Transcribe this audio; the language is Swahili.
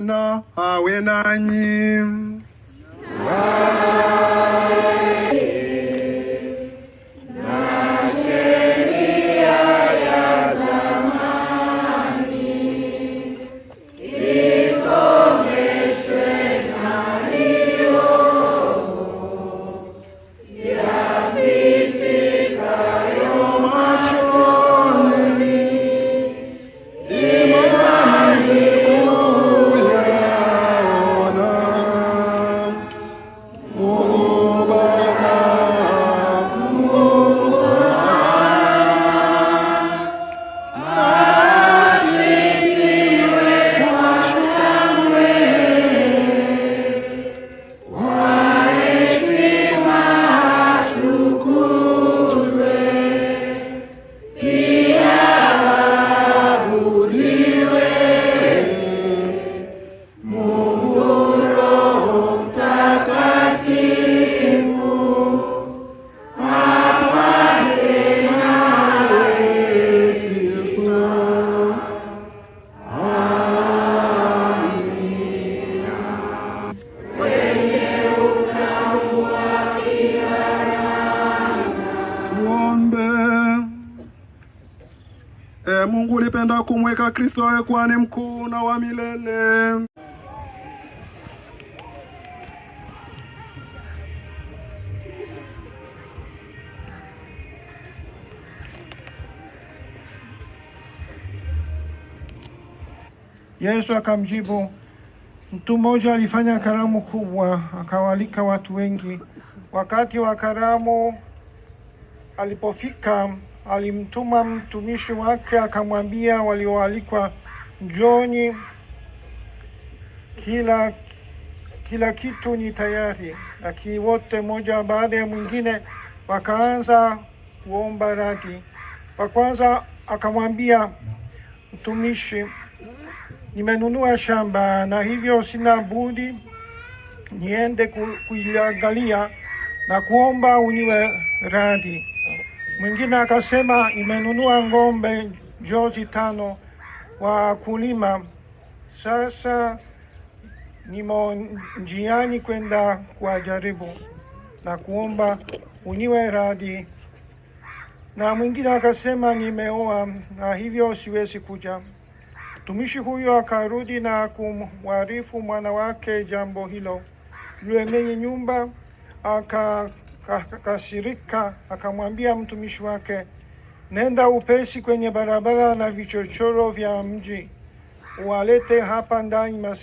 Na awe nanyi. Mungu ulipenda kumweka Kristo awe kuhani mkuu na wa milele. Yesu akamjibu, mtu mmoja alifanya karamu kubwa, akawaalika watu wengi. Wakati wa karamu alipofika, alimtuma mtumishi wake akamwambia walioalikwa, njooni, kila kitu ni tayari. Lakini wote mmoja baada ya mwingine wakaanza kuomba radhi. Wa kwanza akamwambia mtumishi, nimenunua shamba na hivyo sina budi niende kuiangalia na kuomba uniwe radhi. Mwingine akasema, nimenunua ng'ombe jozi 5 wa kulima, sasa nimo njiani kwenda kuwajaribu na kuomba uniwe radhi. Na mwingine akasema, nimeoa na hivyo siwezi kuja. Mtumishi huyo akarudi na kumwarifu mwana wake jambo hilo. Yule mwenye nyumba akakasirika, akamwambia mtumishi wake, nenda upesi kwenye barabara na vichochoro vya mji, uwalete hapa ndani maskini